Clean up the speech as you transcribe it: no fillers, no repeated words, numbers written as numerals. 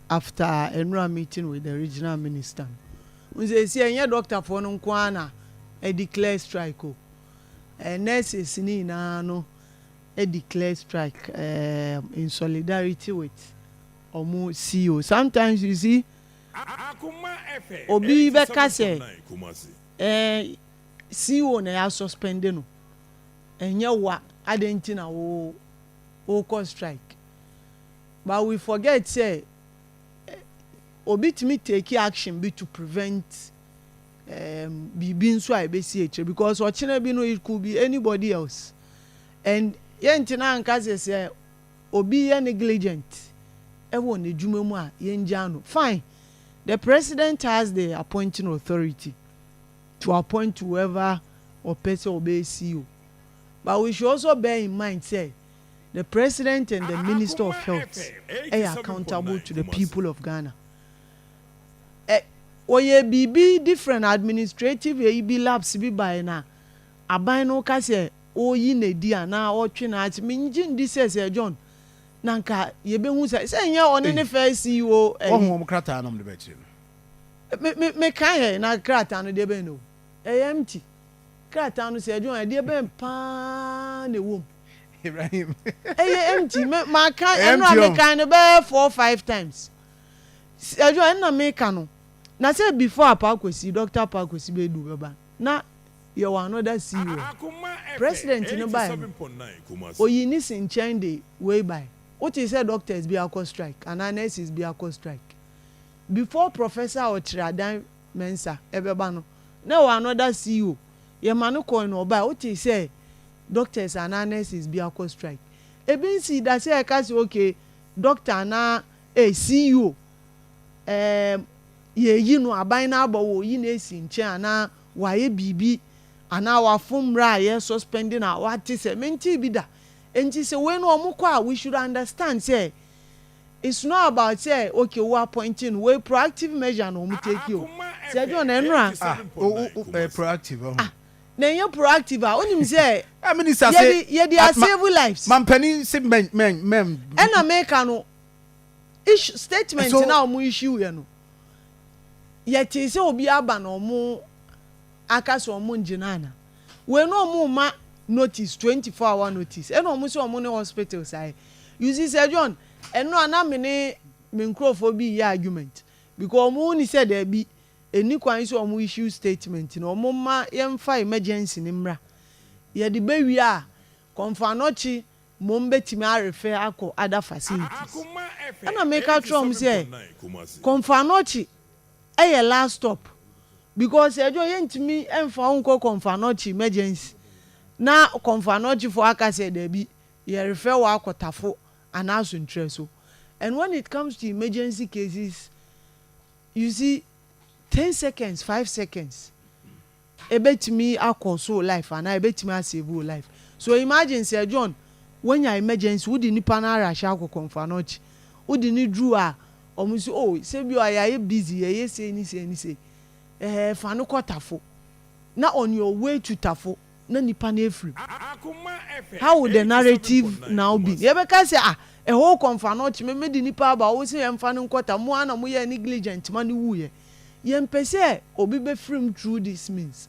after a meeting with the regional minister. We say, doctor for no kwana a declare strike. And nurses no a declare strike in solidarity with Omu CEO. Sometimes you see, Obi Beka say, CEO na suspended no. And wa adentina o cause strike. But we forget say Obi timi take action be to prevent being so IBCH because or China be no it could be anybody else. And yentina anka say Obi negligent. Everyone the jumemu yenjano. Fine. The president has the appointing authority to appoint whoever or person obey CEO. But we should also bear in mind say the president and the minister of health are accountable to the people of Ghana. Oye bibi different administrative be labs be by na aban no ka say oyi na di ana otwe na ati minjin di say John nanka ye be hu say nya one ne fa CEO ohun krata no de be chire me kan na krata no de be no empty krata no say John de be pa na wom Ibrahim empty ma kan eno me kan be 4-5 times John na me kan no na say before Apakwesi Dr. Apakwesi be do beba na you are another CEO president no buy oyi ni sin chain dey way by what is say doctors be akọ strike and nurses be akọ strike before Professor Otradan Mensa ebeba no na you are another CEO ye manu coin no buy what is say doctors and nurses be akọ strike e bin see that say ka say okay doctor na CEO ye yi no aban na abawo yi na esi nche ana waye bibi ana wa fumra ye suspending na what say menti bi da enti say we no omukwa we should understand say it's not about say okay we appointing we proactive measure no mu take you say John enra proactive na you proactive onim say minister say ye dey save lives man penny say men and America no issue statement na omu issue ye no yet say obi aba na omu akaso omu njinana we no omu ma notice 24-hour notice and omu say omu ne hospital say you see say John eno ana me microphobia argument because omu ni say there be eni kwan say omu issue statement na omu ma yemfa emergency ni mra ye de be wi a konfanochi mo mbetimi arefe akọ other facilities ana make a trom say konfanochi last stop because ejo yentimi emfa unko konfanochi emergency na konfanochi for aka say there be ye refer wa akotafo and aso ntreso and when it comes to emergency cases you see 10 seconds 5 seconds ebetimi akoso life and ebetimi save life so imagine say John when you emergency would nipa na rush akọ konfanochi would ni drew a omusi oh say bi oya busy ye say ni say fa no kotafo na on your way to tafo na nipa na efri how would the narrative now be ye be ka say e whole konfanochi me di nipa ba wo say em fa no kota mo ana mo ye negligent man wu ye mpese obi be free through this means